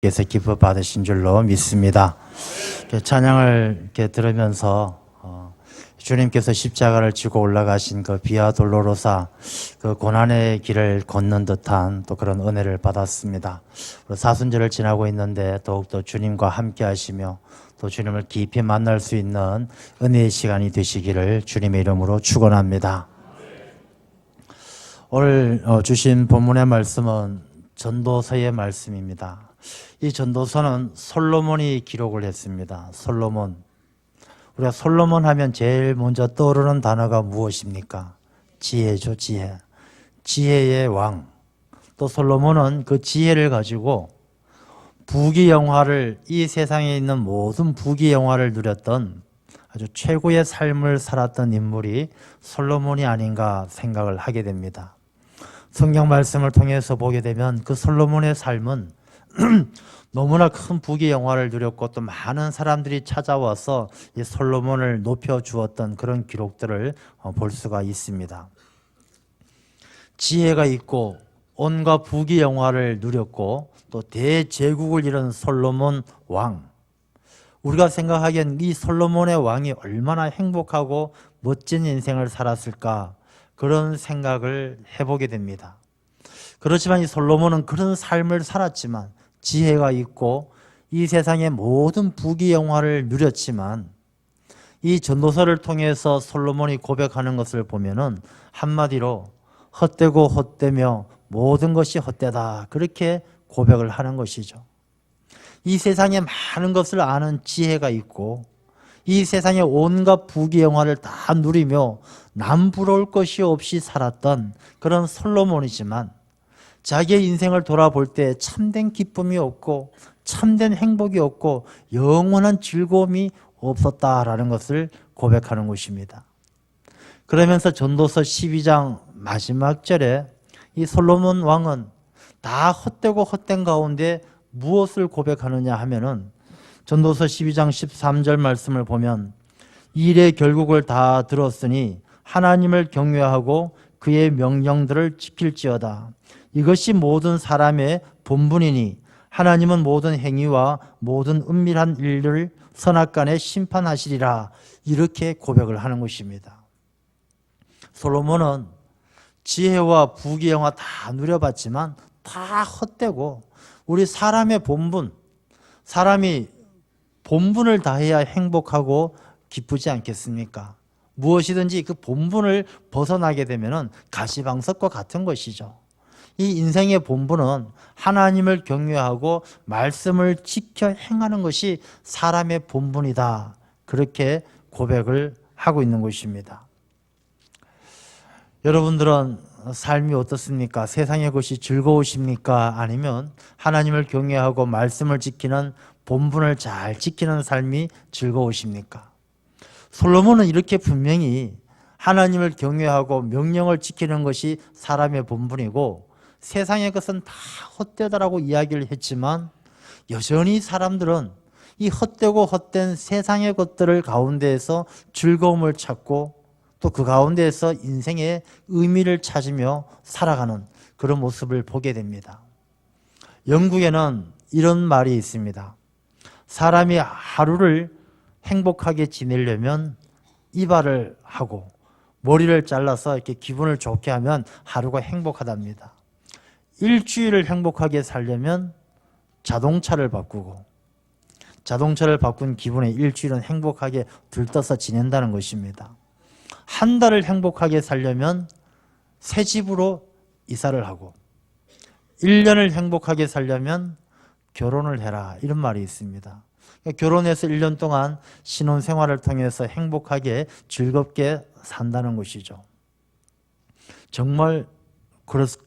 께서 기뻐 받으신 줄로 믿습니다. 찬양을 이렇게 들으면서 주님께서 십자가를 지고 올라가신 그 비아 돌로로사 그 고난의 길을 걷는 듯한 또 그런 은혜를 받았습니다. 사순절을 지나고 있는데 더욱더 주님과 함께 하시며 또 주님을 깊이 만날 수 있는 은혜의 시간이 되시기를 주님의 이름으로 축원합니다. 오늘 주신 본문의 말씀은 전도서의 말씀입니다. 이 전도서는 솔로몬이 기록을 했습니다. 솔로몬. 우리가 솔로몬 하면 제일 먼저 떠오르는 단어가 무엇입니까? 지혜죠, 지혜. 지혜의 왕. 또 솔로몬은 그 지혜를 가지고 부귀영화를, 이 세상에 있는 모든 부귀영화를 누렸던 아주 최고의 삶을 살았던 인물이 솔로몬이 아닌가 생각을 하게 됩니다. 성경 말씀을 통해서 보게 되면 그 솔로몬의 삶은 너무나 큰 부귀영화를 누렸고 또 많은 사람들이 찾아와서 이 솔로몬을 높여주었던 그런 기록들을 볼 수가 있습니다. 지혜가 있고 온갖 부귀영화를 누렸고 또 대제국을 이룬 솔로몬 왕. 우리가 생각하기엔 이 솔로몬의 왕이 얼마나 행복하고 멋진 인생을 살았을까 그런 생각을 해보게 됩니다. 그렇지만 이 솔로몬은 그런 삶을 살았지만 지혜가 있고 이 세상의 모든 부귀영화를 누렸지만 이 전도서를 통해서 솔로몬이 고백하는 것을 보면은 한마디로 헛되고 헛되며 모든 것이 헛되다 그렇게 고백을 하는 것이죠. 이 세상에 많은 것을 아는 지혜가 있고 이 세상의 온갖 부귀영화를 다 누리며 남부러울 것이 없이 살았던 그런 솔로몬이지만 자기의 인생을 돌아볼 때 참된 기쁨이 없고 참된 행복이 없고 영원한 즐거움이 없었다라는 것을 고백하는 것입니다. 그러면서 전도서 12장 마지막 절에 이 솔로몬 왕은 다 헛되고 헛된 가운데 무엇을 고백하느냐 하면은 전도서 12장 13절 말씀을 보면 일의 결국을 다 들었으니 하나님을 경외하고 그의 명령들을 지킬지어다. 이것이 모든 사람의 본분이니 하나님은 모든 행위와 모든 은밀한 일을 선악간에 심판하시리라. 이렇게 고백을 하는 것입니다. 솔로몬은 지혜와 부귀영화 다 누려봤지만 다 헛되고 우리 사람의 본분, 사람이 본분을 다해야 행복하고 기쁘지 않겠습니까? 무엇이든지 그 본분을 벗어나게 되면 가시방석과 같은 것이죠. 이 인생의 본분은 하나님을 경외하고 말씀을 지켜 행하는 것이 사람의 본분이다. 그렇게 고백을 하고 있는 것입니다. 여러분들은 삶이 어떻습니까? 세상의 것이 즐거우십니까? 아니면 하나님을 경외하고 말씀을 지키는 본분을 잘 지키는 삶이 즐거우십니까? 솔로몬은 이렇게 분명히 하나님을 경외하고 명령을 지키는 것이 사람의 본분이고 세상의 것은 다 헛되다라고 이야기를 했지만 여전히 사람들은 이 헛되고 헛된 세상의 것들을 가운데에서 즐거움을 찾고 또 그 가운데에서 인생의 의미를 찾으며 살아가는 그런 모습을 보게 됩니다. 영국에는 이런 말이 있습니다. 사람이 하루를 행복하게 지내려면 이발을 하고 머리를 잘라서 이렇게 기분을 좋게 하면 하루가 행복하답니다. 일주일을 행복하게 살려면 자동차를 바꾸고 자동차를 바꾼 기분에 일주일은 행복하게 들떠서 지낸다는 것입니다. 한 달을 행복하게 살려면 새 집으로 이사를 하고 1년을 행복하게 살려면 결혼을 해라 이런 말이 있습니다. 결혼해서 1년 동안 신혼생활을 통해서 행복하게 즐겁게 산다는 것이죠. 정말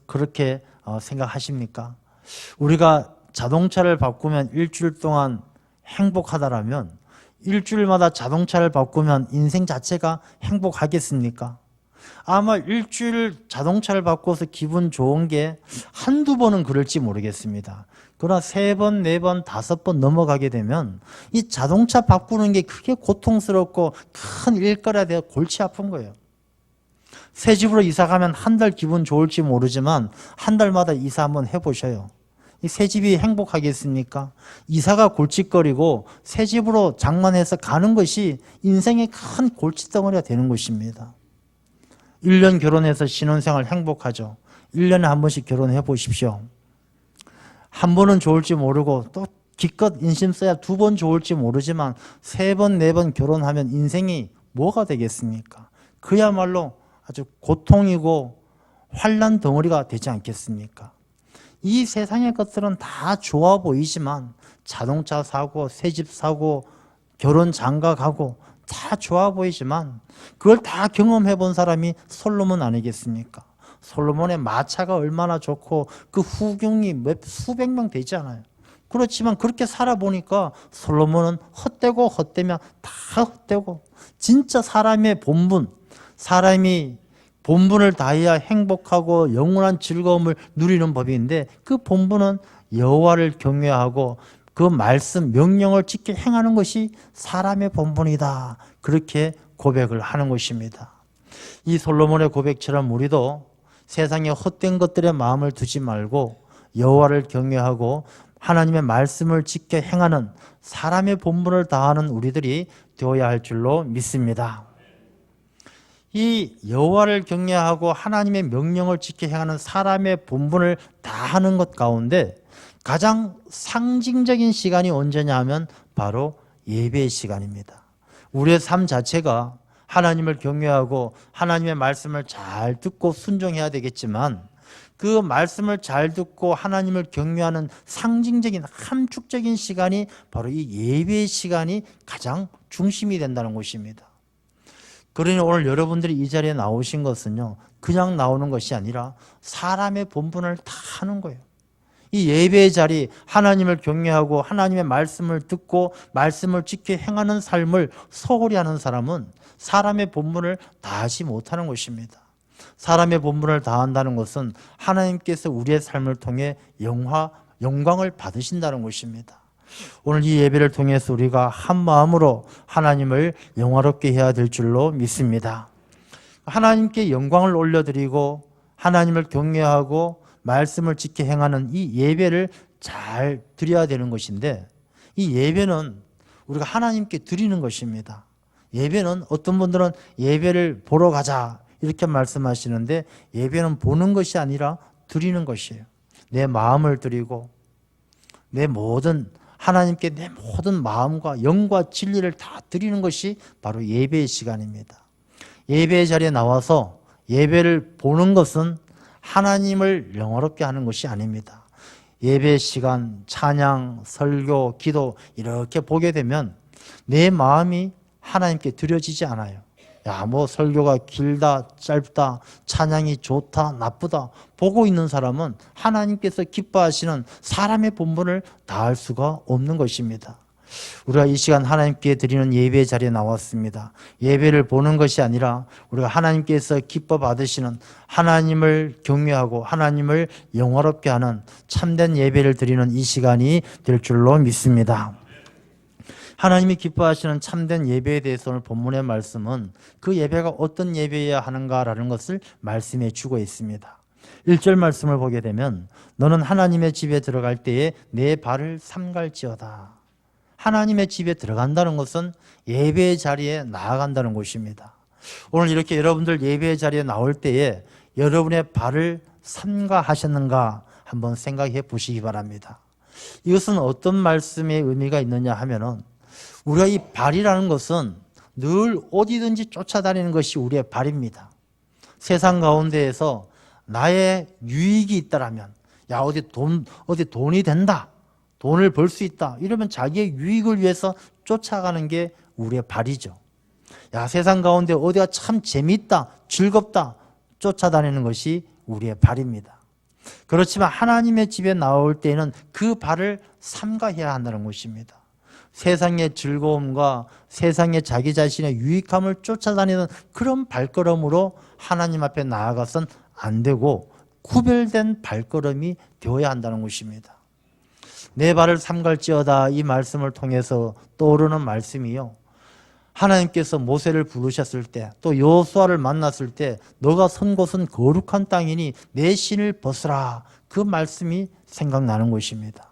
그렇게 생각하십니까? 우리가 자동차를 바꾸면 일주일 동안 행복하다라면 일주일마다 자동차를 바꾸면 인생 자체가 행복하겠습니까? 아마 일주일 자동차를 바꿔서 기분 좋은 게 한두 번은 그럴지 모르겠습니다. 그러나 3번, 4번, 5번 넘어가게 되면 이 자동차 바꾸는 게 크게 고통스럽고 큰 일거리가 되어 골치 아픈 거예요. 새 집으로 이사 가면 한 달 기분 좋을지 모르지만 한 달마다 이사 한번 해보셔요. 이 새 집이 행복하겠습니까? 이사가 골칫거리고 새 집으로 장만해서 가는 것이 인생의 큰 골칫덩어리가 되는 것입니다. 1년 결혼해서 신혼생활 행복하죠. 1년에 한 번씩 결혼해 보십시오. 한 번은 좋을지 모르고 또 기껏 인심 써야 2번 좋을지 모르지만 3번, 4번 결혼하면 인생이 뭐가 되겠습니까? 그야말로 아주 고통이고 환난 덩어리가 되지 않겠습니까? 이 세상의 것들은 다 좋아 보이지만 자동차 사고, 새집 사고, 결혼 장가 가고 다 좋아 보이지만 그걸 다 경험해 본 사람이 솔로몬 아니겠습니까? 솔로몬의 마차가 얼마나 좋고 그 후궁이 수백 명 되지 않아요. 그렇지만 그렇게 살아보니까 솔로몬은 헛되고 헛되면 다 헛되고 진짜 사람의 본분, 사람이 본분을 다해야 행복하고 영원한 즐거움을 누리는 법인데 그 본분은 여호와를 경외하고 그 말씀, 명령을 지켜 행하는 것이 사람의 본분이다. 그렇게 고백을 하는 것입니다. 이 솔로몬의 고백처럼 우리도 세상에 헛된 것들에 마음을 두지 말고 여호와를 경외하고 하나님의 말씀을 지켜 행하는 사람의 본분을 다하는 우리들이 되어야 할 줄로 믿습니다. 이 여호와를 경외하고 하나님의 명령을 지켜 행하는 사람의 본분을 다하는 것 가운데 가장 상징적인 시간이 언제냐 하면 바로 예배의 시간입니다. 우리의 삶 자체가 하나님을 경외하고 하나님의 말씀을 잘 듣고 순종해야 되겠지만 그 말씀을 잘 듣고 하나님을 경외하는 상징적인 함축적인 시간이 바로 이 예배의 시간이 가장 중심이 된다는 것입니다. 그러니 오늘 여러분들이 이 자리에 나오신 것은요, 그냥 나오는 것이 아니라 사람의 본분을 다 하는 거예요. 이 예배의 자리, 하나님을 경외하고 하나님의 말씀을 듣고 말씀을 지켜 행하는 삶을 소홀히 하는 사람은 사람의 본분을 다하지 못하는 것입니다. 사람의 본분을 다한다는 것은 하나님께서 우리의 삶을 통해 영광을 받으신다는 것입니다. 오늘 이 예배를 통해서 우리가 한 마음으로 하나님을 영화롭게 해야 될 줄로 믿습니다. 하나님께 영광을 올려드리고 하나님을 경외하고 말씀을 지켜 행하는 이 예배를 잘 드려야 되는 것인데 이 예배는 우리가 하나님께 드리는 것입니다. 예배는 어떤 분들은 예배를 보러 가자 이렇게 말씀하시는데 예배는 보는 것이 아니라 드리는 것이에요. 내 마음을 드리고 하나님께 내 모든 마음과 영과 진리를 다 드리는 것이 바로 예배의 시간입니다. 예배의 자리에 나와서 예배를 보는 것은 하나님을 영화롭게 하는 것이 아닙니다. 예배 시간, 찬양, 설교, 기도 이렇게 보게 되면 내 마음이 하나님께 드려지지 않아요. 야, 설교가 길다, 짧다, 찬양이 좋다, 나쁘다 보고 있는 사람은 하나님께서 기뻐하시는 사람의 본분을 다할 수가 없는 것입니다. 우리가 이 시간 하나님께 드리는 예배의 자리에 나왔습니다. 예배를 보는 것이 아니라 우리가 하나님께서 기뻐 받으시는 하나님을 경외하고 하나님을 영화롭게 하는 참된 예배를 드리는 이 시간이 될 줄로 믿습니다. 하나님이 기뻐하시는 참된 예배에 대해서 오늘 본문의 말씀은 그 예배가 어떤 예배여야 하는가라는 것을 말씀해 주고 있습니다. 1절 말씀을 보게 되면 너는 하나님의 집에 들어갈 때에 내 발을 삼갈지어다. 하나님의 집에 들어간다는 것은 예배의 자리에 나아간다는 것입니다. 오늘 이렇게 여러분들 예배의 자리에 나올 때에 여러분의 발을 삼가하셨는가 한번 생각해 보시기 바랍니다. 이것은 어떤 말씀의 의미가 있느냐 하면은 우리가 이 발이라는 것은 늘 어디든지 쫓아다니는 것이 우리의 발입니다. 세상 가운데에서 나의 유익이 있다라면, 어디 돈이 된다, 돈을 벌 수 있다, 이러면 자기의 유익을 위해서 쫓아가는 게 우리의 발이죠. 세상 가운데 어디가 참 재밌다, 즐겁다, 쫓아다니는 것이 우리의 발입니다. 그렇지만 하나님의 집에 나올 때는 그 발을 삼가해야 한다는 것입니다. 세상의 즐거움과 세상의 자기 자신의 유익함을 쫓아다니는 그런 발걸음으로 하나님 앞에 나아가선 안 되고 구별된 발걸음이 되어야 한다는 것입니다. 내 발을 삼갈지어다 이 말씀을 통해서 떠오르는 말씀이요, 하나님께서 모세를 부르셨을 때, 또 여호수아를 만났을 때 너가 선 곳은 거룩한 땅이니 내 신을 벗으라, 그 말씀이 생각나는 것입니다.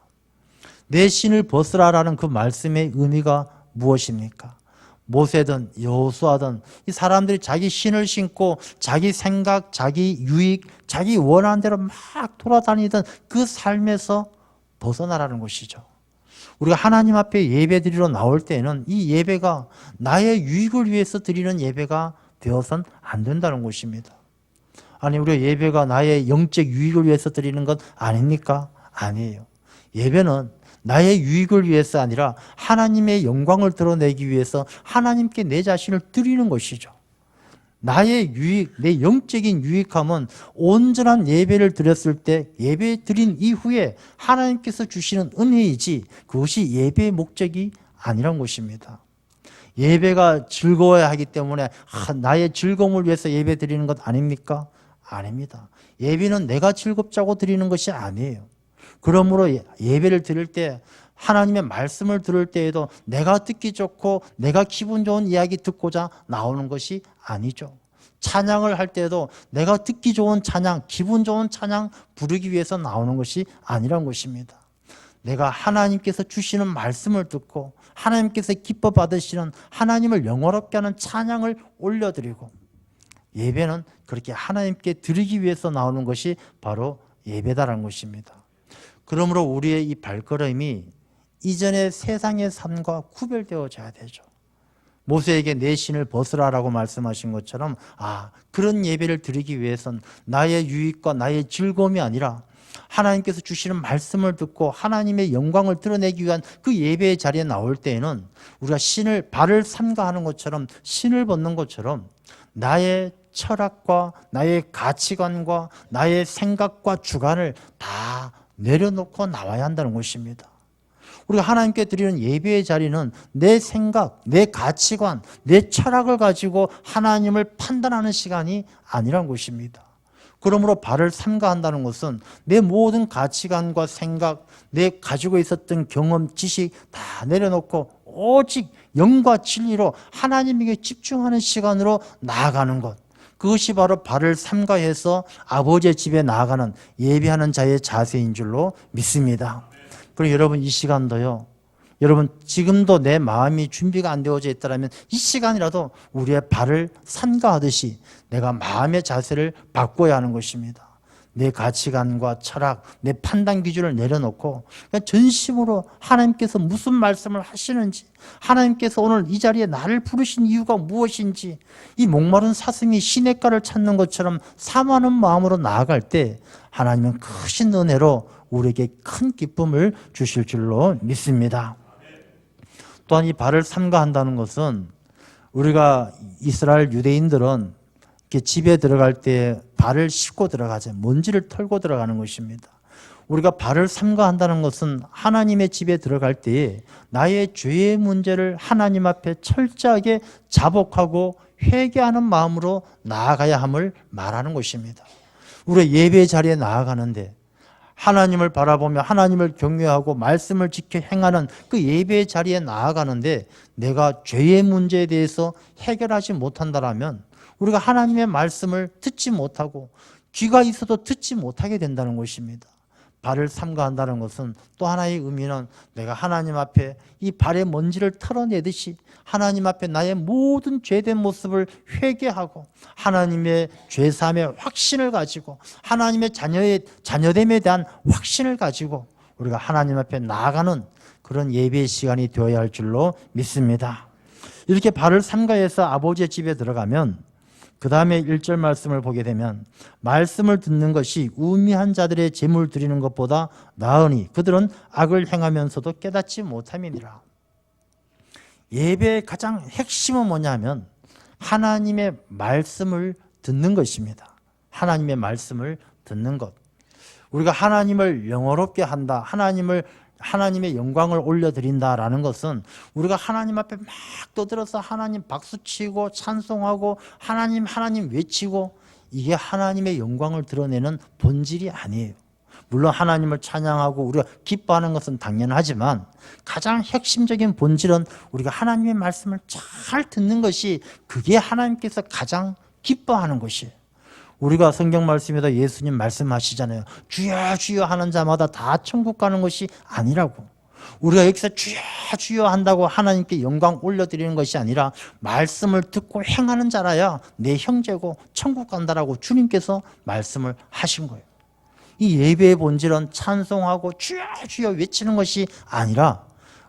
내 신을 벗으라라는 그 말씀의 의미가 무엇입니까? 모세든 여호수아든 이 사람들이 자기 신을 신고 자기 생각, 자기 유익, 자기 원하는 대로 막 돌아다니던 그 삶에서 벗어나라는 것이죠. 우리가 하나님 앞에 예배 드리러 나올 때는 이 예배가 나의 유익을 위해서 드리는 예배가 되어서는 안 된다는 것입니다. 아니, 우리가 예배가 나의 영적 유익을 위해서 드리는 것 아닙니까? 아니에요. 예배는 나의 유익을 위해서 아니라 하나님의 영광을 드러내기 위해서 하나님께 내 자신을 드리는 것이죠. 나의 유익, 내 영적인 유익함은 온전한 예배를 드렸을 때, 예배 드린 이후에 하나님께서 주시는 은혜이지 그것이 예배의 목적이 아니란 것입니다. 예배가 즐거워야 하기 때문에 나의 즐거움을 위해서 예배 드리는 것 아닙니까? 아닙니다. 예배는 내가 즐겁자고 드리는 것이 아니에요. 그러므로 예배를 드릴 때, 하나님의 말씀을 들을 때에도 내가 듣기 좋고 내가 기분 좋은 이야기 듣고자 나오는 것이 아니죠. 찬양을 할 때도 내가 듣기 좋은 찬양, 기분 좋은 찬양 부르기 위해서 나오는 것이 아니란 것입니다. 내가 하나님께서 주시는 말씀을 듣고 하나님께서 기뻐 받으시는, 하나님을 영화롭게 하는 찬양을 올려드리고, 예배는 그렇게 하나님께 드리기 위해서 나오는 것이 바로 예배다라는 것입니다. 그러므로 우리의 이 발걸음이 이전의 세상의 삶과 구별되어져야 되죠. 모세에게 내 신을 벗으라라고 말씀하신 것처럼, 그런 예배를 드리기 위해선 나의 유익과 나의 즐거움이 아니라 하나님께서 주시는 말씀을 듣고 하나님의 영광을 드러내기 위한 그 예배의 자리에 나올 때에는 우리가 발을 삼가하는 것처럼, 신을 벗는 것처럼 나의 철학과 나의 가치관과 나의 생각과 주관을 다 내려놓고 나와야 한다는 것입니다. 우리가 하나님께 드리는 예배의 자리는 내 생각, 내 가치관, 내 철학을 가지고 하나님을 판단하는 시간이 아니란 것입니다. 그러므로 발을 삼가한다는 것은 내 모든 가치관과 생각, 내 가지고 있었던 경험, 지식 다 내려놓고 오직 영과 진리로 하나님에게 집중하는 시간으로 나아가는 것, 그것이 바로 발을 삼가해서 아버지의 집에 나아가는 예배하는 자의 자세인 줄로 믿습니다. 그리고 여러분, 이 시간도요, 여러분 지금도 내 마음이 준비가 안 되어져 있다면 이 시간이라도 우리의 발을 삼가하듯이 내가 마음의 자세를 바꿔야 하는 것입니다. 내 가치관과 철학, 내 판단 기준을 내려놓고 그냥 전심으로 하나님께서 무슨 말씀을 하시는지, 하나님께서 오늘 이 자리에 나를 부르신 이유가 무엇인지, 이 목마른 사슴이 시냇가를 찾는 것처럼 사모하는 마음으로 나아갈 때 하나님은 크신 은혜로 우리에게 큰 기쁨을 주실 줄로 믿습니다. 또한 이 발을 삼가한다는 것은, 우리가 이스라엘 유대인들은 이렇게 집에 들어갈 때 발을 씻고 들어가죠. 먼지를 털고 들어가는 것입니다. 우리가 발을 삼가한다는 것은 하나님의 집에 들어갈 때에 나의 죄의 문제를 하나님 앞에 철저하게 자복하고 회개하는 마음으로 나아가야 함을 말하는 것입니다. 우리가 예배 자리에 나아가는데 하나님을 바라보며 하나님을 경외하고 말씀을 지켜 행하는 그 예배의 자리에 나아가는데 내가 죄의 문제에 대해서 해결하지 못한다면 우리가 하나님의 말씀을 듣지 못하고 귀가 있어도 듣지 못하게 된다는 것입니다. 발을 삼가한다는 것은 또 하나의 의미는 내가 하나님 앞에 이 발의 먼지를 털어내듯이 하나님 앞에 나의 모든 죄된 모습을 회개하고 하나님의 죄사함의 확신을 가지고 하나님의 자녀됨에 대한 확신을 가지고 우리가 하나님 앞에 나아가는 그런 예배의 시간이 되어야 할 줄로 믿습니다. 이렇게 발을 삼가해서 아버지의 집에 들어가면 그 다음에 1절 말씀을 보게 되면, 말씀을 듣는 것이 우미한 자들의 제물 드리는 것보다 나으니 그들은 악을 행하면서도 깨닫지 못함이니라. 예배의 가장 핵심은 뭐냐면 하나님의 말씀을 듣는 것입니다. 하나님의 말씀을 듣는 것. 우리가 하나님을 영화롭게 한다, 하나님의 영광을 올려드린다라는 것은 우리가 하나님 앞에 막 떠들어서 하나님 박수치고 찬송하고 하나님 외치고, 이게 하나님의 영광을 드러내는 본질이 아니에요. 물론 하나님을 찬양하고 우리가 기뻐하는 것은 당연하지만 가장 핵심적인 본질은 우리가 하나님의 말씀을 잘 듣는 것이 그게 하나님께서 가장 기뻐하는 것이에요. 우리가 성경 말씀에다 예수님 말씀하시잖아요. 주여 주여 하는 자마다 다 천국 가는 것이 아니라고. 우리가 여기서 주여 주여 한다고 하나님께 영광 올려드리는 것이 아니라 말씀을 듣고 행하는 자라야 내 형제고 천국 간다라고 주님께서 말씀을 하신 거예요. 이 예배의 본질은 찬송하고 주여 주여 외치는 것이 아니라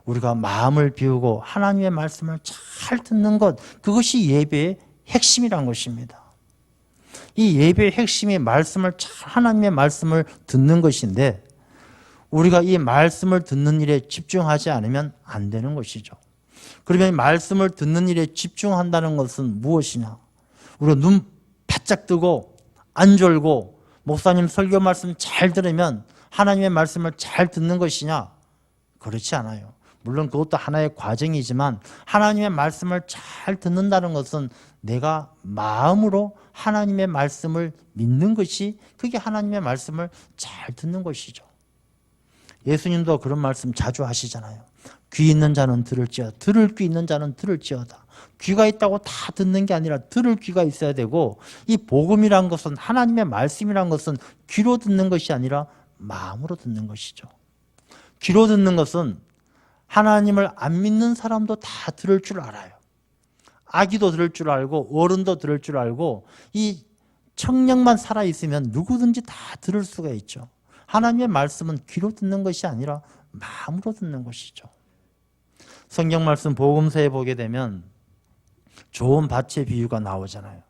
우리가 마음을 비우고 하나님의 말씀을 잘 듣는 것, 그것이 예배의 핵심이란 것입니다. 이 예배의 핵심이 하나님의 말씀을 듣는 것인데 우리가 이 말씀을 듣는 일에 집중하지 않으면 안 되는 것이죠. 그러면 이 말씀을 듣는 일에 집중한다는 것은 무엇이냐? 우리가 눈 바짝 뜨고 안 졸고 목사님 설교 말씀 잘 들으면 하나님의 말씀을 잘 듣는 것이냐? 그렇지 않아요. 물론 그것도 하나의 과정이지만 하나님의 말씀을 잘 듣는다는 것은 내가 마음으로 하나님의 말씀을 믿는 것이 그게 하나님의 말씀을 잘 듣는 것이죠. 예수님도 그런 말씀 자주 하시잖아요. 귀 있는 자는 들을지어다. 들을 귀 있는 자는 들을지어다. 귀가 있다고 다 듣는 게 아니라 들을 귀가 있어야 되고 이 복음이란 것은 하나님의 말씀이란 것은 귀로 듣는 것이 아니라 마음으로 듣는 것이죠. 귀로 듣는 것은 하나님을 안 믿는 사람도 다 들을 줄 알아요. 아기도 들을 줄 알고 어른도 들을 줄 알고 이 청력만 살아있으면 누구든지 다 들을 수가 있죠. 하나님의 말씀은 귀로 듣는 것이 아니라 마음으로 듣는 것이죠. 성경 말씀 복음서에 보게 되면 좋은 밭의 비유가 나오잖아요.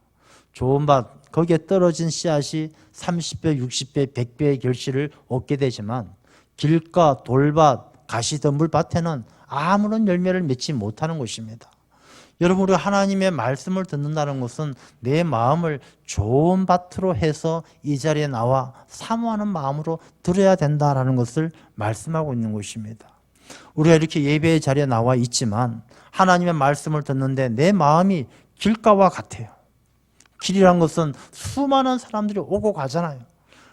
좋은 밭, 거기에 떨어진 씨앗이 30배, 60배, 100배의 결실을 얻게 되지만 길가, 돌밭, 가시덤불 밭에는 아무런 열매를 맺지 못하는 것입니다. 여러분, 우리가 하나님의 말씀을 듣는다는 것은 내 마음을 좋은 밭으로 해서 이 자리에 나와 사모하는 마음으로 들어야 된다는 것을 말씀하고 있는 것입니다. 우리가 이렇게 예배의 자리에 나와 있지만 하나님의 말씀을 듣는데 내 마음이 길가와 같아요. 길이란 것은 수많은 사람들이 오고 가잖아요.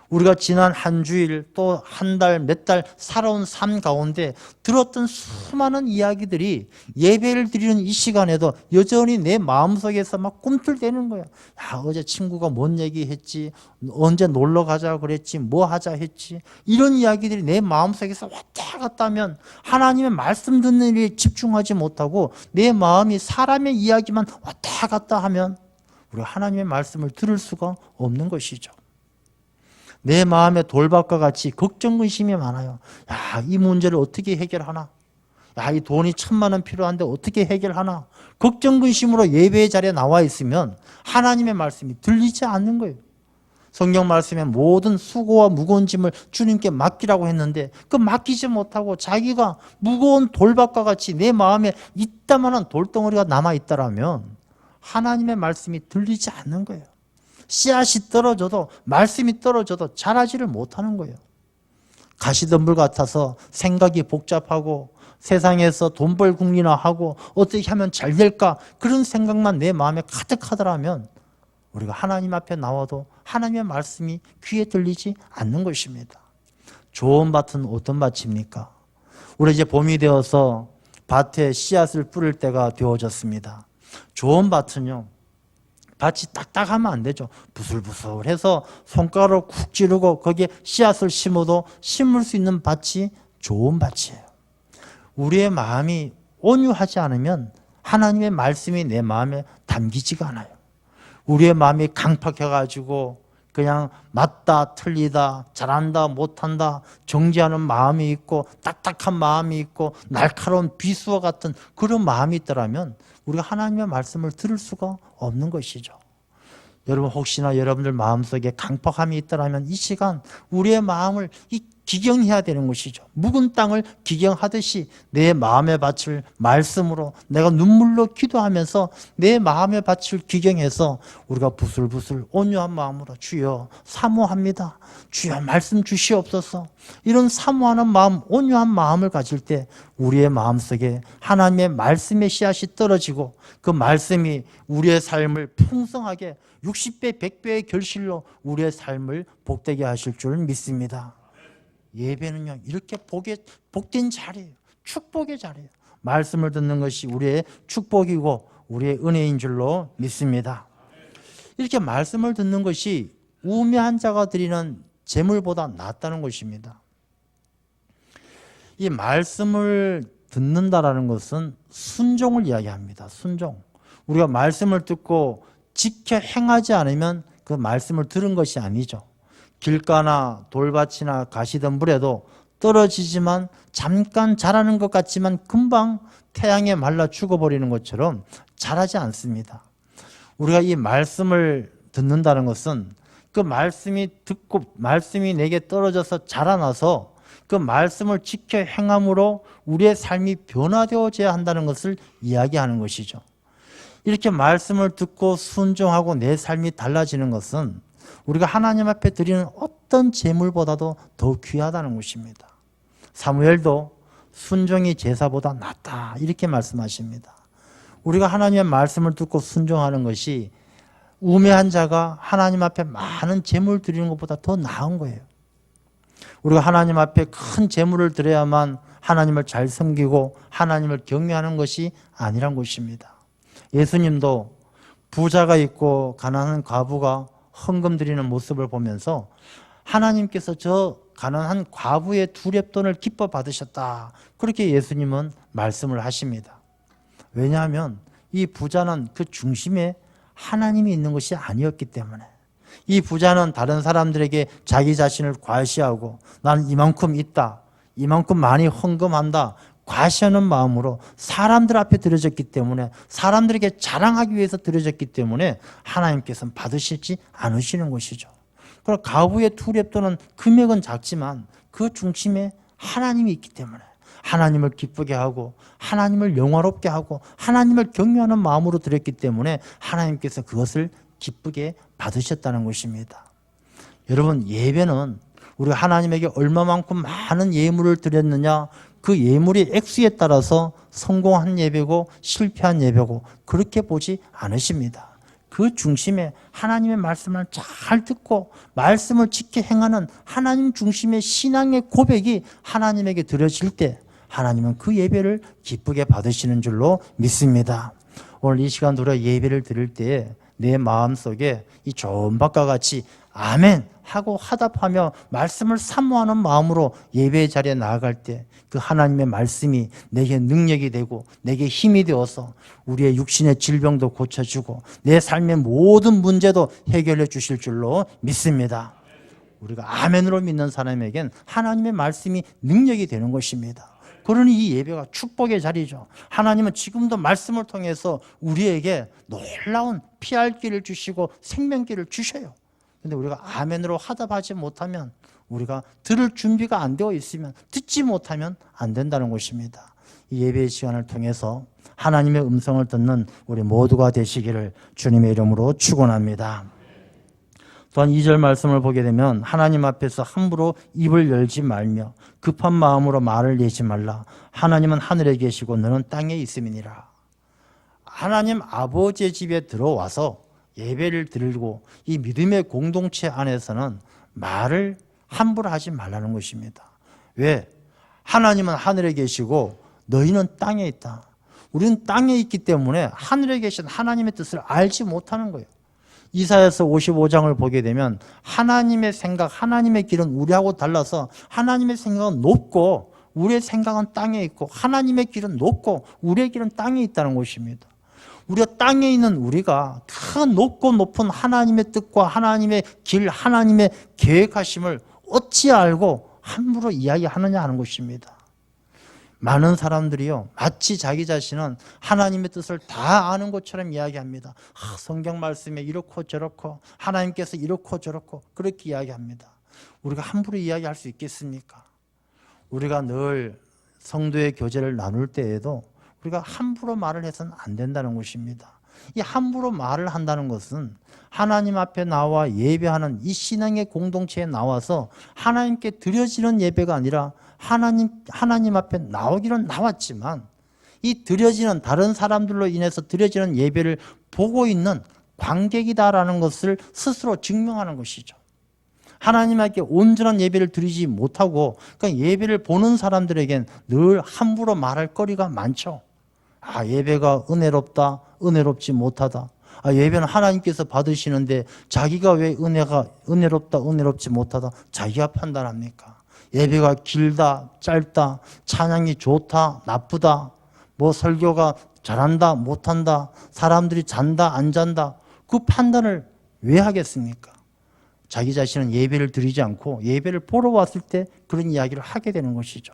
우리가 지난 한 주일 또 한 달, 몇 달 살아온 삶 가운데 들었던 수많은 이야기들이 예배를 드리는 이 시간에도 여전히 내 마음속에서 막 꿈틀대는 거야. 야, 어제 친구가 뭔 얘기했지, 언제 놀러 가자 그랬지, 뭐 하자 했지, 이런 이야기들이 내 마음속에서 왔다 갔다 하면 하나님의 말씀 듣는 일에 집중하지 못하고 내 마음이 사람의 이야기만 왔다 갔다 하면 우리가 하나님의 말씀을 들을 수가 없는 것이죠. 내 마음에 돌밭과 같이 걱정, 근심이 많아요. 야, 이 문제를 어떻게 해결하나? 야, 이 돈이 1,000만 원 필요한데 어떻게 해결하나? 걱정, 근심으로 예배의 자리에 나와 있으면 하나님의 말씀이 들리지 않는 거예요. 성경 말씀에 모든 수고와 무거운 짐을 주님께 맡기라고 했는데 그 맡기지 못하고 자기가 무거운 돌밭과 같이 내 마음에 이따만한 돌덩어리가 남아있다라면 하나님의 말씀이 들리지 않는 거예요. 씨앗이 떨어져도 말씀이 떨어져도 자라지를 못하는 거예요. 가시덤불 같아서 생각이 복잡하고 세상에서 돈 벌 궁리나 하고 어떻게 하면 잘 될까 그런 생각만 내 마음에 가득하더라면 우리가 하나님 앞에 나와도 하나님의 말씀이 귀에 들리지 않는 것입니다. 좋은 밭은 어떤 밭입니까? 우리 이제 봄이 되어서 밭에 씨앗을 뿌릴 때가 되어졌습니다. 좋은 밭은요, 밭이 딱딱하면 안 되죠. 부슬부슬해서 손가락으로 쿡 찌르고 거기에 씨앗을 심어도 심을 수 있는 밭이 좋은 밭이에요. 우리의 마음이 온유하지 않으면 하나님의 말씀이 내 마음에 담기지가 않아요. 우리의 마음이 강팍해가지고 그냥 맞다 틀리다 잘한다 못한다 정지하는 마음이 있고 딱딱한 마음이 있고 날카로운 비수와 같은 그런 마음이 있더라면 우리가 하나님의 말씀을 들을 수가 없는 것이죠. 여러분, 혹시나 여러분들 마음속에 강팍함이 있더라면 이 시간 우리의 마음을 기경해야 되는 것이죠. 묵은 땅을 기경하듯이 내 마음의 밭을 말씀으로 내가 눈물로 기도하면서 내 마음의 밭을 기경해서 우리가 부슬부슬 온유한 마음으로 주여 사모합니다. 주여 말씀 주시옵소서. 이런 사모하는 마음, 온유한 마음을 가질 때 우리의 마음속에 하나님의 말씀의 씨앗이 떨어지고 그 말씀이 우리의 삶을 풍성하게 60배, 100배의 결실로 우리의 삶을 복되게 하실 줄 믿습니다. 예배는요, 이렇게 복된 자리예요. 축복의 자리예요. 말씀을 듣는 것이 우리의 축복이고 우리의 은혜인 줄로 믿습니다. 이렇게 말씀을 듣는 것이 우매한 자가 드리는 재물보다 낫다는 것입니다. 이 말씀을 듣는다라는 것은 순종을 이야기합니다. 순종. 우리가 말씀을 듣고 지켜 행하지 않으면 그 말씀을 들은 것이 아니죠. 길가나 돌밭이나 가시덤불에도 떨어지지만 잠깐 자라는 것 같지만 금방 태양에 말라 죽어버리는 것처럼 자라지 않습니다. 우리가 이 말씀을 듣는다는 것은 그 말씀이 내게 떨어져서 자라나서 그 말씀을 지켜 행함으로 우리의 삶이 변화되어져야 한다는 것을 이야기하는 것이죠. 이렇게 말씀을 듣고 순종하고 내 삶이 달라지는 것은 우리가 하나님 앞에 드리는 어떤 제물보다도 더 귀하다는 것입니다. 사무엘도 순종이 제사보다 낫다 이렇게 말씀하십니다. 우리가 하나님의 말씀을 듣고 순종하는 것이 우매한 자가 하나님 앞에 많은 제물 드리는 것보다 더 나은 거예요. 우리가 하나님 앞에 큰 제물을 드려야만 하나님을 잘 섬기고 하나님을 경외하는 것이 아니란 것입니다. 예수님도 부자가 있고 가난한 과부가 헌금 드리는 모습을 보면서 하나님께서 저 가난한 과부의 두 렙돈을 기뻐 받으셨다. 그렇게 예수님은 말씀을 하십니다. 왜냐하면 이 부자는 그 중심에 하나님이 있는 것이 아니었기 때문에, 이 부자는 다른 사람들에게 자기 자신을 과시하고 난 이만큼 있다, 이만큼 많이 헌금한다, 과시하는 마음으로 사람들 앞에 드려졌기 때문에, 사람들에게 자랑하기 위해서 드려졌기 때문에 하나님께서는 받으시지 않으시는 것이죠. 그리고 가부의 두 렙돈은 금액은 작지만 그 중심에 하나님이 있기 때문에 하나님을 기쁘게 하고 하나님을 영화롭게 하고 하나님을 경외하는 마음으로 드렸기 때문에 하나님께서 그것을 기쁘게 받으셨다는 것입니다. 여러분, 예배는 우리가 하나님에게 얼마만큼 많은 예물을 드렸느냐, 그 예물의 액수에 따라서 성공한 예배고 실패한 예배고 그렇게 보지 않으십니다. 그 중심에 하나님의 말씀을 잘 듣고 말씀을 지켜 행하는 하나님 중심의 신앙의 고백이 하나님에게 드려질 때 하나님은 그 예배를 기쁘게 받으시는 줄로 믿습니다. 오늘 이 시간 우리가 예배를 드릴 때에 내 마음속에 이 조음박과 같이 아멘 하고 화답하며 말씀을 사모하는 마음으로 예배의 자리에 나아갈 때 그 하나님의 말씀이 내게 능력이 되고 내게 힘이 되어서 우리의 육신의 질병도 고쳐주고 내 삶의 모든 문제도 해결해 주실 줄로 믿습니다. 우리가 아멘으로 믿는 사람에겐 하나님의 말씀이 능력이 되는 것입니다. 그러니 이 예배가 축복의 자리죠. 하나님은 지금도 말씀을 통해서 우리에게 놀라운 피할 길을 주시고 생명길을 주셔요. 근데 우리가 아멘으로 화답하지 못하면, 우리가 들을 준비가 안 되어 있으면, 듣지 못하면 안 된다는 것입니다. 이 예배의 시간을 통해서 하나님의 음성을 듣는 우리 모두가 되시기를 주님의 이름으로 축원합니다. 또한 2절 말씀을 보게 되면 하나님 앞에서 함부로 입을 열지 말며 급한 마음으로 말을 내지 말라. 하나님은 하늘에 계시고 너는 땅에 있음이니라. 하나님 아버지의 집에 들어와서 예배를 드리고 이 믿음의 공동체 안에서는 말을 함부로 하지 말라는 것입니다. 왜? 하나님은 하늘에 계시고 너희는 땅에 있다. 우리는 땅에 있기 때문에 하늘에 계신 하나님의 뜻을 알지 못하는 거예요. 이사야서 55장을 보게 되면 하나님의 생각, 하나님의 길은 우리하고 달라서 하나님의 생각은 높고 우리의 생각은 땅에 있고 하나님의 길은 높고 우리의 길은 땅에 있다는 것입니다. 우리가 땅에 있는 우리가 그 높고 높은 하나님의 뜻과 하나님의 길, 하나님의 계획하심을 어찌 알고 함부로 이야기하느냐 하는 것입니다. 많은 사람들이요, 마치 자기 자신은 하나님의 뜻을 다 아는 것처럼 이야기합니다. 성경 말씀에 이렇고 저렇고 하나님께서 이렇고 저렇고 그렇게 이야기합니다. 우리가 함부로 이야기할 수 있겠습니까? 우리가 늘 성도의 교제를 나눌 때에도 우리가 함부로 말을 해서는 안 된다는 것입니다. 이 함부로 말을 한다는 것은 하나님 앞에 나와 예배하는 이 신앙의 공동체에 나와서 하나님께 드려지는 예배가 아니라 하나님 앞에 나오기는 나왔지만 이 드려지는, 다른 사람들로 인해서 드려지는 예배를 보고 있는 관객이다라는 것을 스스로 증명하는 것이죠. 하나님께 온전한 예배를 드리지 못하고 그러니까 예배를 보는 사람들에겐 늘 함부로 말할 거리가 많죠. 아, 예배가 은혜롭다, 은혜롭지 못하다. 아, 예배는 하나님께서 받으시는데 자기가 왜 은혜롭다, 은혜롭지 못하다 자기가 판단합니까? 예배가 길다, 짧다, 찬양이 좋다, 나쁘다, 뭐 설교가 잘한다, 못한다, 사람들이 잔다, 안 잔다, 그 판단을 왜 하겠습니까? 자기 자신은 예배를 드리지 않고 예배를 보러 왔을 때 그런 이야기를 하게 되는 것이죠.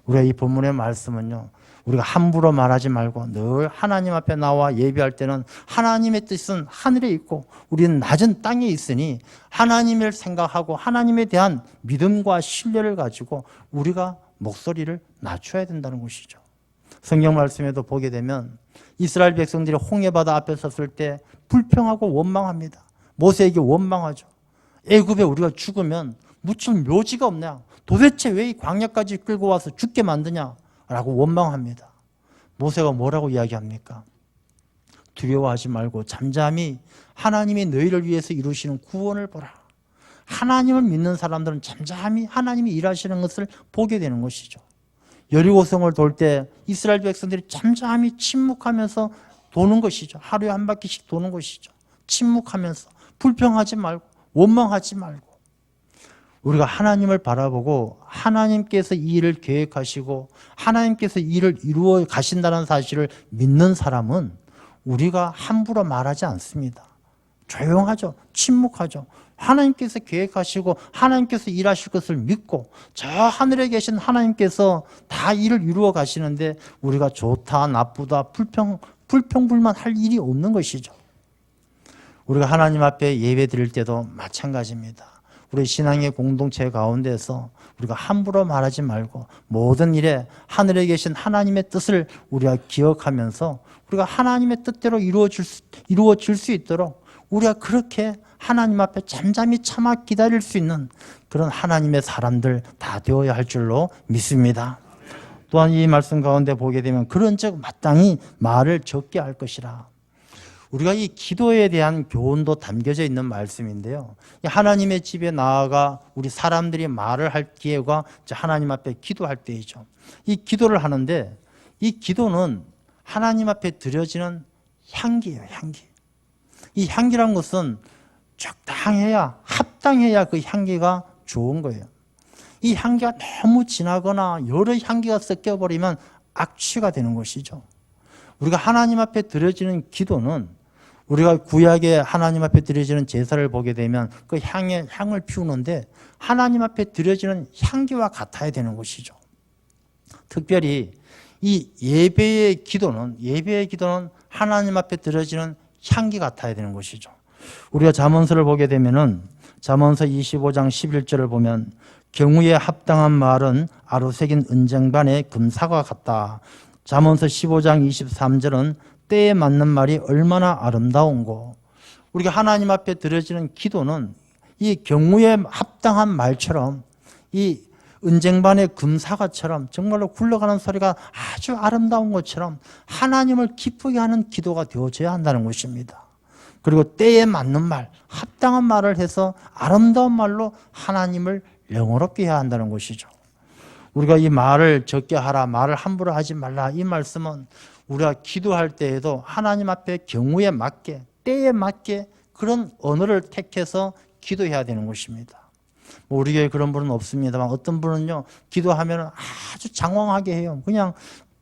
우리가 이 본문의 말씀은요, 우리가 함부로 말하지 말고 늘 하나님 앞에 나와 예배할 때는 하나님의 뜻은 하늘에 있고 우리는 낮은 땅에 있으니 하나님을 생각하고 하나님에 대한 믿음과 신뢰를 가지고 우리가 목소리를 낮춰야 된다는 것이죠. 성경 말씀에도 보게 되면 이스라엘 백성들이 홍해바다 앞에 섰을 때 불평하고 원망합니다. 모세에게 원망하죠. 애굽에 우리가 죽으면 묻힐 묘지가 없냐? 도대체 왜 이 광야까지 끌고 와서 죽게 만드냐? 라고 원망합니다. 모세가 뭐라고 이야기합니까? 두려워하지 말고 잠잠히 하나님이 너희를 위해서 이루시는 구원을 보라. 하나님을 믿는 사람들은 잠잠히 하나님이 일하시는 것을 보게 되는 것이죠. 여리고성을 돌 때 이스라엘 백성들이 잠잠히 침묵하면서 도는 것이죠. 하루에 한 바퀴씩 도는 것이죠. 침묵하면서 불평하지 말고 원망하지 말고 우리가 하나님을 바라보고 하나님께서 이 일을 계획하시고 하나님께서 이 일을 이루어 가신다는 사실을 믿는 사람은 우리가 함부로 말하지 않습니다. 조용하죠. 침묵하죠. 하나님께서 계획하시고 하나님께서 일하실 것을 믿고 저 하늘에 계신 하나님께서 다 일을 이루어 가시는데 우리가 좋다 나쁘다 불평불만 할 일이 없는 것이죠. 우리가 하나님 앞에 예배 드릴 때도 마찬가지입니다. 우리 신앙의 공동체 가운데서 우리가 함부로 말하지 말고 모든 일에 하늘에 계신 하나님의 뜻을 우리가 기억하면서 우리가 하나님의 뜻대로 이루어질 수 있도록 우리가 그렇게 하나님 앞에 잠잠히 참아 기다릴 수 있는 그런 하나님의 사람들 다 되어야 할 줄로 믿습니다. 또한 이 말씀 가운데 보게 되면 그런즉 마땅히 말을 적게 할 것이라. 우리가 이 기도에 대한 교훈도 담겨져 있는 말씀인데요. 하나님의 집에 나아가 우리 사람들이 말을 할 기회가 하나님 앞에 기도할 때이죠. 이 기도를 하는데 이 기도는 하나님 앞에 드려지는 향기예요. 향기. 이 향기란 것은 적당해야 합당해야 그 향기가 좋은 거예요. 이 향기가 너무 진하거나 여러 향기가 섞여버리면 악취가 되는 것이죠. 우리가 하나님 앞에 드려지는 기도는 우리가 구약에 하나님 앞에 드려지는 제사를 보게 되면 그 향을 피우는데 하나님 앞에 드려지는 향기와 같아야 되는 것이죠. 특별히 이 예배의 기도는 하나님 앞에 드려지는 향기 같아야 되는 것이죠. 우리가 잠언서를 보게 되면은 잠언서 25장 11절을 보면 경우에 합당한 말은 아로새긴 은쟁반의 금사과 같다. 잠언서 15장 23절은 때에 맞는 말이 얼마나 아름다운고. 우리가 하나님 앞에 드려지는 기도는 이 경우에 합당한 말처럼 이 은쟁반의 금사과처럼 정말로 굴러가는 소리가 아주 아름다운 것처럼 하나님을 기쁘게 하는 기도가 되어져야 한다는 것입니다. 그리고 때에 맞는 말, 합당한 말을 해서 아름다운 말로 하나님을 영어롭게 해야 한다는 것이죠. 우리가 이 말을 적게 하라, 말을 함부로 하지 말라, 이 말씀은 우리가 기도할 때에도 하나님 앞에 경우에 맞게, 때에 맞게 그런 언어를 택해서 기도해야 되는 것입니다. 우리 교회에 그런 분은 없습니다만 어떤 분은요, 기도하면 아주 장황하게 해요. 그냥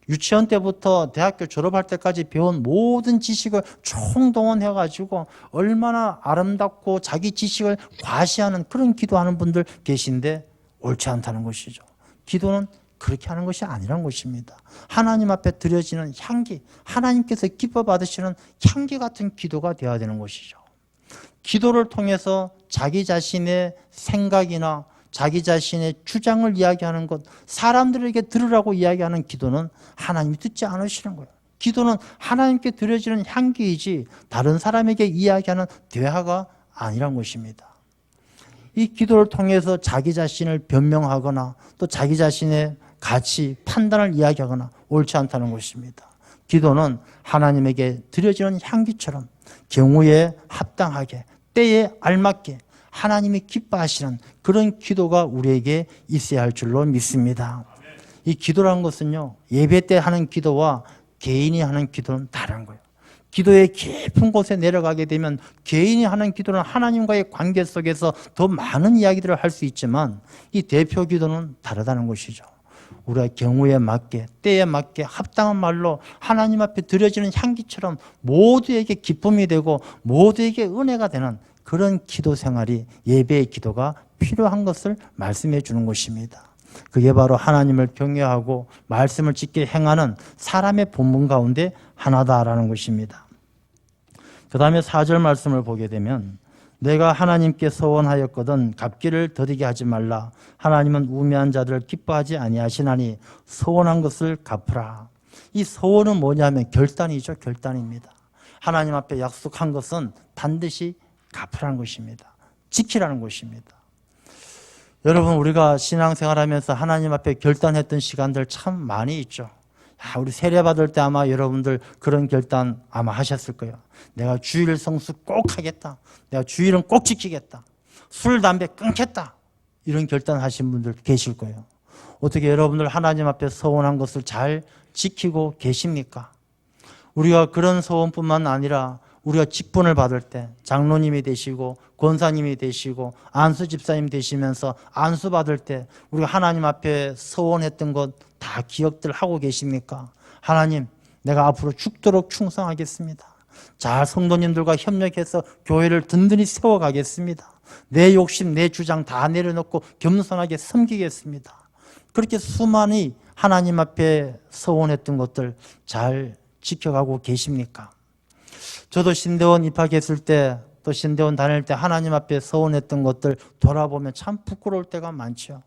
유치원 때부터 대학교 졸업할 때까지 배운 모든 지식을 총동원해가지고 얼마나 아름답고 자기 지식을 과시하는 그런 기도하는 분들 계신데 옳지 않다는 것이죠. 기도는 그렇게 하는 것이 아니란 것입니다. 하나님 앞에 드려지는 향기, 하나님께서 기뻐 받으시는 향기 같은 기도가 되어야 되는 것이죠. 기도를 통해서 자기 자신의 생각이나 자기 자신의 주장을 이야기하는 것, 사람들에게 들으라고 이야기하는 기도는 하나님이 듣지 않으시는 거예요. 기도는 하나님께 드려지는 향기이지 다른 사람에게 이야기하는 대화가 아니란 것입니다. 이 기도를 통해서 자기 자신을 변명하거나 또 자기 자신의 가치, 판단을 이야기하거나 옳지 않다는 것입니다. 기도는 하나님에게 드려지는 향기처럼 경우에 합당하게 때에 알맞게 하나님이 기뻐하시는 그런 기도가 우리에게 있어야 할 줄로 믿습니다. 이 기도라는 것은요, 예배 때 하는 기도와 개인이 하는 기도는 다른 거예요. 기도의 깊은 곳에 내려가게 되면 개인이 하는 기도는 하나님과의 관계 속에서 더 많은 이야기들을 할 수 있지만 이 대표 기도는 다르다는 것이죠. 우리가 경우에 맞게 때에 맞게 합당한 말로 하나님 앞에 드려지는 향기처럼 모두에게 기쁨이 되고 모두에게 은혜가 되는 그런 기도 생활이 예배의 기도가 필요한 것을 말씀해 주는 것입니다. 그게 바로 하나님을 경외하고 말씀을 지켜 행하는 사람의 본분 가운데 하나다라는 것입니다. 그 다음에 4절 말씀을 보게 되면 내가 하나님께 서원하였거든 갚기를 더디게 하지 말라. 하나님은 우매한 자들을 기뻐하지 아니하시나니 서원한 것을 갚으라. 이 서원은 뭐냐면 결단이죠. 결단입니다. 하나님 앞에 약속한 것은 반드시 갚으라는 것입니다. 지키라는 것입니다. 여러분, 우리가 신앙생활하면서 하나님 앞에 결단했던 시간들 참 많이 있죠. 우리 세례 받을 때 아마 여러분들 그런 결단 아마 하셨을 거예요. 내가 주일 성수 꼭 하겠다. 내가 주일은 꼭 지키겠다. 술, 담배 끊겠다. 이런 결단 하신 분들 계실 거예요. 어떻게 여러분들 하나님 앞에 서원한 것을 잘 지키고 계십니까? 우리가 그런 서원뿐만 아니라 우리가 직분을 받을 때 장로님이 되시고 권사님이 되시고 안수 집사님 되시면서 안수 받을 때 우리가 하나님 앞에 서원했던 것 다 기억들 하고 계십니까? 하나님, 내가 앞으로 죽도록 충성하겠습니다. 잘 성도님들과 협력해서 교회를 든든히 세워가겠습니다. 내 욕심, 내 주장 다 내려놓고 겸손하게 섬기겠습니다. 그렇게 수많이 하나님 앞에 서원했던 것들 잘 지켜가고 계십니까? 저도 신대원 입학했을 때 또 신대원 다닐 때 하나님 앞에 서원했던 것들 돌아보면 참 부끄러울 때가 많죠.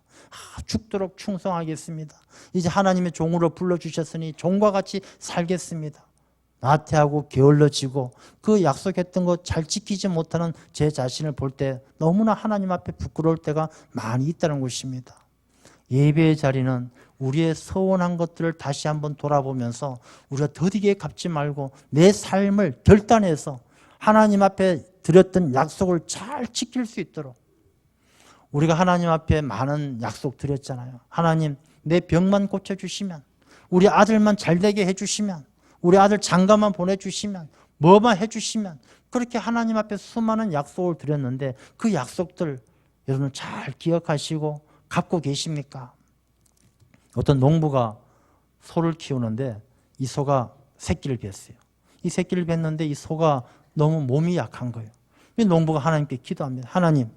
죽도록 충성하겠습니다. 이제 하나님의 종으로 불러주셨으니 종과 같이 살겠습니다. 나태하고 게을러지고 그 약속했던 것 잘 지키지 못하는 제 자신을 볼 때 너무나 하나님 앞에 부끄러울 때가 많이 있다는 것입니다. 예배의 자리는 우리의 서원한 것들을 다시 한번 돌아보면서 우리가 더디게 갚지 말고 내 삶을 결단해서 하나님 앞에 드렸던 약속을 잘 지킬 수 있도록, 우리가 하나님 앞에 많은 약속 드렸잖아요. 하나님, 내 병만 고쳐주시면, 우리 아들만 잘되게 해주시면, 우리 아들 장가만 보내주시면, 뭐만 해주시면, 그렇게 하나님 앞에 수많은 약속을 드렸는데 그 약속들 여러분 잘 기억하시고 갖고 계십니까? 어떤 농부가 소를 키우는데 이 소가 새끼를 뱄어요. 이 새끼를 뱄는데 이 소가 너무 몸이 약한 거예요. 이 농부가 하나님께 기도합니다. 하나님,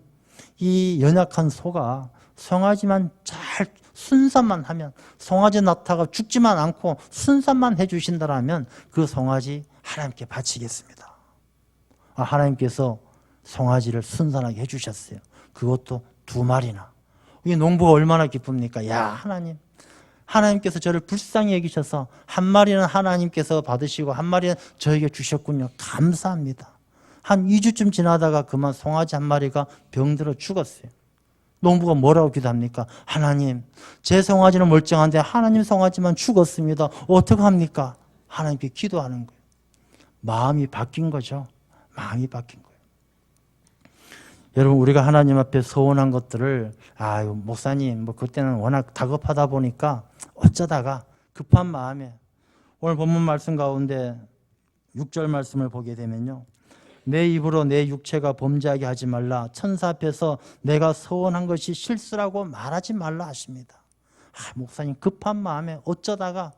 이 연약한 소가 송아지만 잘 순산만 하면, 송아지 낳다가 죽지만 않고 순산만 해주신다라면 그 송아지 하나님께 바치겠습니다. 하나님께서 송아지를 순산하게 해주셨어요. 그것도 2마리나. 이 농부가 얼마나 기쁩니까? 야, 하나님, 하나님께서 저를 불쌍히 여기셔서 1마리는 하나님께서 받으시고 1마리는 저에게 주셨군요. 감사합니다. 한 2주쯤 지나다가 그만 송아지 1마리가 병들어 죽었어요. 농부가 뭐라고 기도합니까? 하나님, 제 송아지는 멀쩡한데 하나님 송아지만 죽었습니다. 어떡합니까? 하나님께 기도하는 거예요. 마음이 바뀐 거죠. 마음이 바뀐 거예요. 여러분, 우리가 하나님 앞에 서원한 것들을 목사님 그때는 워낙 다급하다 보니까 어쩌다가 급한 마음에, 오늘 본문 말씀 가운데 6절 말씀을 보게 되면요, 내 입으로 내 육체가 범죄하게 하지 말라. 천사 앞에서 내가 서원한 것이 실수라고 말하지 말라 하십니다. 목사님, 급한 마음에 어쩌다가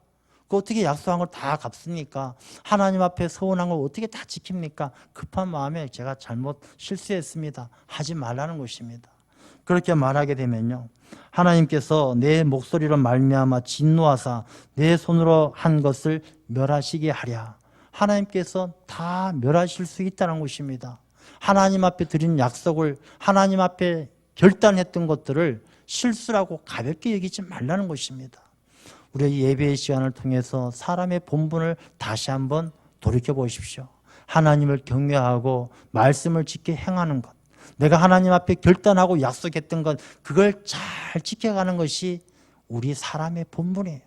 어떻게 약속한 걸 다 갚습니까? 하나님 앞에 서원한 걸 어떻게 다 지킵니까? 급한 마음에 제가 잘못 실수했습니다. 하지 말라는 것입니다. 그렇게 말하게 되면요, 하나님께서 내 목소리로 말미암아 진노하사 내 손으로 한 것을 멸하시게 하랴. 하나님께서 다 멸하실 수 있다는 것입니다. 하나님 앞에 드린 약속을, 하나님 앞에 결단했던 것들을 실수라고 가볍게 여기지 말라는 것입니다. 우리의 예배의 시간을 통해서 사람의 본분을 다시 한번 돌이켜 보십시오. 하나님을 경외하고 말씀을 지켜 행하는 것, 내가 하나님 앞에 결단하고 약속했던 것, 그걸 잘 지켜가는 것이 우리 사람의 본분이에요.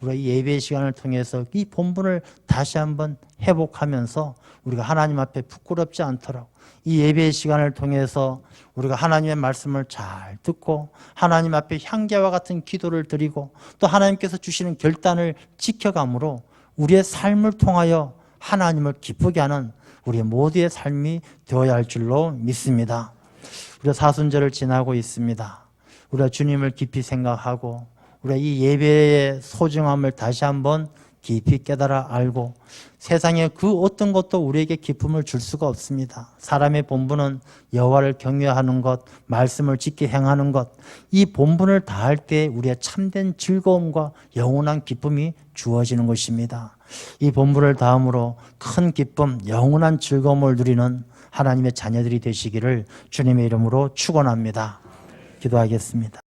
우리가 이 예배의 시간을 통해서 이 본분을 다시 한번 회복하면서 우리가 하나님 앞에 부끄럽지 않도록 이 예배의 시간을 통해서 우리가 하나님의 말씀을 잘 듣고 하나님 앞에 향기와 같은 기도를 드리고 또 하나님께서 주시는 결단을 지켜감으로 우리의 삶을 통하여 하나님을 기쁘게 하는 우리 모두의 삶이 되어야 할 줄로 믿습니다. 우리가 사순절을 지나고 있습니다. 우리가 주님을 깊이 생각하고 우리가 이 예배의 소중함을 다시 한번 깊이 깨달아 알고 세상에 그 어떤 것도 우리에게 기쁨을 줄 수가 없습니다. 사람의 본분은 여호와를 경외하는 것, 말씀을 지켜 행하는 것, 이 본분을 다할 때 우리의 참된 즐거움과 영원한 기쁨이 주어지는 것입니다. 이 본분을 다함으로 큰 기쁨, 영원한 즐거움을 누리는 하나님의 자녀들이 되시기를 주님의 이름으로 축원합니다. 기도하겠습니다.